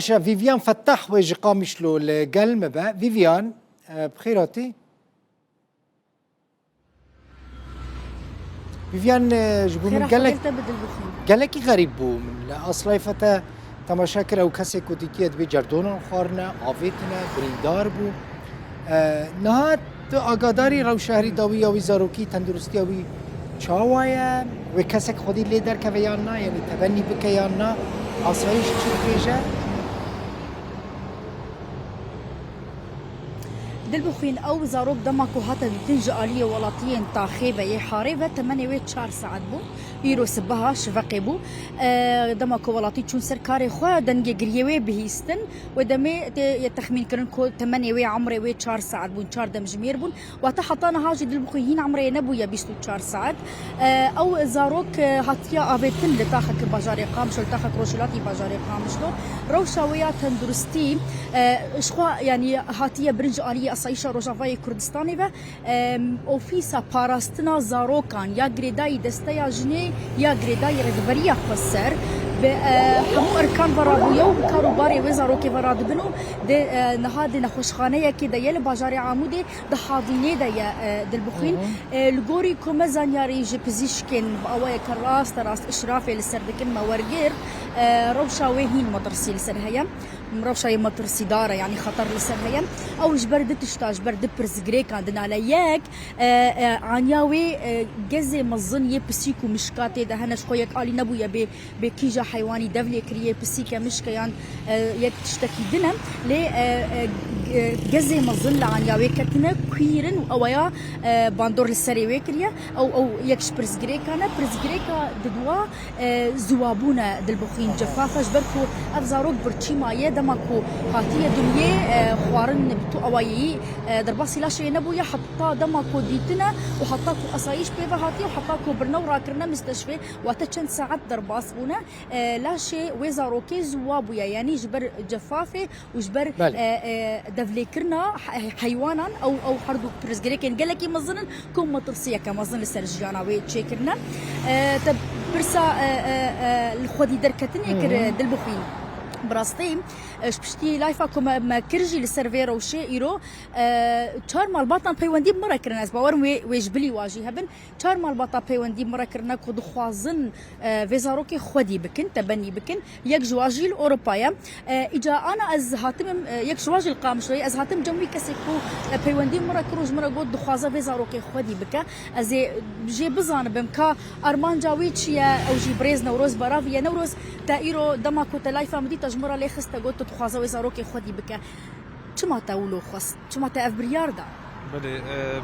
باشا فيفيان فتح وجه قامش له القلم بقى فيفيان بخيراتي فيفيان جبو من قال لك غريب بو من اصلا فتا تماشاكر او كسي كوتيكيت بجردونا خارنا عافيتنا بريدار بو نهات آگاداری رو شهری داوی یا وزاروکی تندرستی آوی چاوایا و کسک خودی لیدر که ویان نا یعنی تبنی بکیان نا آسایش چی بیجه دلبخين او زاروك دمكو هاتا تنجي آلية ولاتين تاخيبة يحاربة 8 ساعات بو يرو سبها شفقي بو دمكو ولاتي چون سركاري خواه دنگي گريوه بهيستن ودمي يتخمين كرن كو 8 عمري 4 ساعات بون 4 دم جمير بون واتا حطانا هاجي دلبخين عمري نبو يا 24 ساعات او زاروك هاتيا آبتن لتاخك باجاري قامش لتاخك روشلاتي باجاري قامش لو روشاويا تندرستي شخوا يعني هاتيا برنج آلية سایشا روجاوای کردستانی و اوفیسا پاراستنا زاروکان یا گریدای دستیا جنی یا گریدای رهبری خسر به همو ارکان ورابویا و کاروباری و زاروکی وراد بنو ده نهاد نخوشخانه کی دیل بازار عمودی ده حاضینه ده دلبخین لگوری کوم زانیاری جپزیشکن اوای کراست راست اشراف لسردکن مورگیر روشاوی هین مدرسي لسرهيا مروشاي مدرسي داره يعني خطر لسرهيا او جبر دتشتاج بر دبرز غريك عندنا عليك عنياوي جزء مظن يبسيكو مشكاتي ده هنش خويك علي نبويا بكيجا حيواني دفلي كريه بسيكا مشكيان يك تشتكي دنا ل جزء مظن لعنياوي كتنا كويرن اويا باندور لسري كريه او يكش برز غريك انا برز غريكا ددوا زوابونا دلبخين جفافش بركو افزاروك برشي مايه دمكو هاتيه دنيا خوارن بتو اوايي درباسي لا شيء نبويا حتى دمكو ديتنا وحطاكو اسايش بيفا هاتيه وحطاكو برنورا كرنا مستشفى واتشن ساعات درباس بونا لا شيء وزاروكي زوابويا يعني جبر جفافه وجبر دفلي كرنا حيوانا او حردو برزغريكن قالك مظنن كم مطرسيه كمظن السرجيانا وي تشيكرنا تب برسا الخودي دركتني كر دلبخين براستي شبشتي لايفاكم ما كرجي للسيرفير وشي ايرو تشار مال باطن بيوندي مره كرنا باور ويجبلي واجي هبن تشار مال باطن بيوندي مره كرنا كود خوازن فيزاروكي خودي بكن تبني بكن يك جواجي الاوروبايا اجا انا از هاتم يك جواجي القامش از هاتم جمي كسكو بيوندي مره كروج مره قد خوازه فيزاروكي خودي بك از جي بزان بمكا ارمان جاويتشيا او جي بريز نوروز برافيا نوروز تايرو دماكو تلايفا مدي تجمره لي خسته قلت تخوازه وزاروكي خودي بك چما تاولو خص چما تا اف برياردا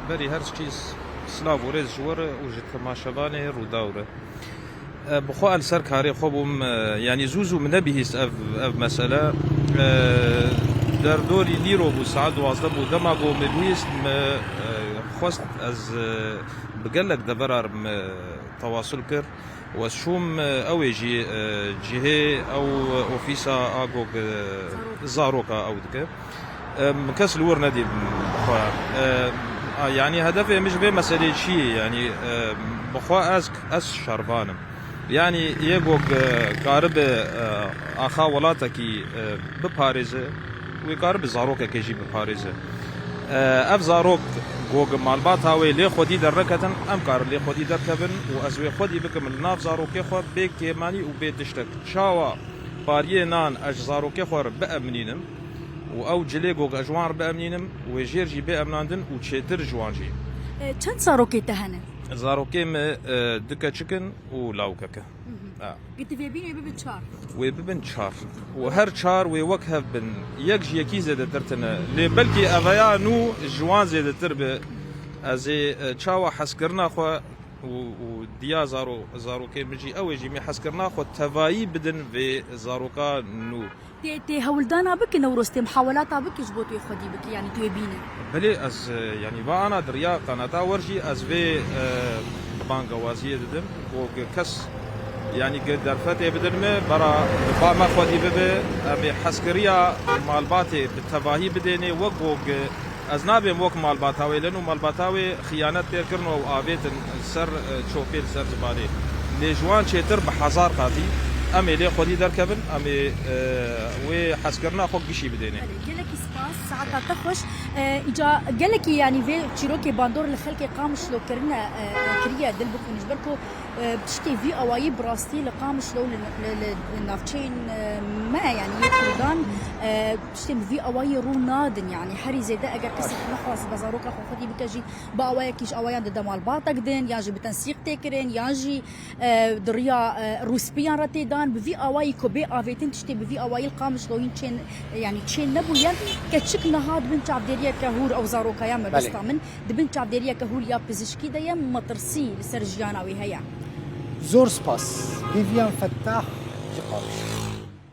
بلي هر چیز سلاف ورز جور وجت ما شبانه رو دوره بخو السر كاري خوبم يعني زوزو من بهيس اف مساله در دوري ليرو بو سعد وازده بو دماغو ملويس خواست از بقلك دبرار تواصل كر وشوم اوي جهه او اوفيسا اغوغ زاروكا او دك مكاس الور نادي يعني هدفي مش في مسألة شيء يعني بخوا اس شربانم يعني يغوغ قارب اخا ولاتكي بباريز ويقارب زاروكا كيجي بباريز اف زاروك گوگ مالبات هاوی لی خودی در رکتن ام کار لی خودی در کبن و ازوی خودی بکم الناف زاروکی خود بیک کمانی و بیت دشتک شاوا باریه نان اج زاروکی خور بامنینم و او جلی گوگ اجوان بامنینم و جیرجی بامناندن و چتر جوانجی چند زاروکی تهنه زاروکی م دکه چکن و لاوککه قلت في بين ويبن تشار ويبن تشار وهر تشار ويوكهف بن يكجي يكي زيادة ترتنا لي بلكي افايا نو جوان زيادة تربه ازي تشاوا حسكرنا خو وديا زارو كي مجي او يجي مي حسكرنا خو تفاي بدن في زاروكا نو تي هولدانا بك نوروستي محاولات بك جبوتو يخدي بك يعني تو بينه بلي از يعني با انا دريا قناتا ورجي از في بانغا وازيه ددم وكس يعني قدر فتي بدرمه برا ما خودي ببه ابي حسكريا مالباتي بالتباهي بديني وقوق ازنابي موك مالباتاوي لانه مالباتاوي خيانات تيركرن او ابيت سر تشوفيل سر زبالي لي جوان شيتر بحزار قاتي امي لي خودي دركبن امي وي حسكرنا خو قشي بديني قالك سباس ساعات تخش اجا قالك يعني في تشيروكي باندور لخلك قامش لو كرنا كريا دل بخونش بركو بتشتي في اواي براستي لقامش لو للنافشين ما يعني يخردان بتشتي في اواي رو نادن يعني حري زيدا اجا كسر نخلص بازاروك اخو خدي بكجي باواي كيش اوايان دمال باطك دين ياجي بتنسيق تكرين ياجي دريا روسبيان رتيدان بفي اواي كوبي افيتين تشتي بفي اواي القامش لو ينشين يعني تشين نبويا كتشك نهاد بنت عبديريا كهور او زاروكا يا ما بستامن دبنت عبديريا كهور يا بزشكي ديا مطرسي لسرجيانا وهي زور سباس فيفيان فتاح جقاش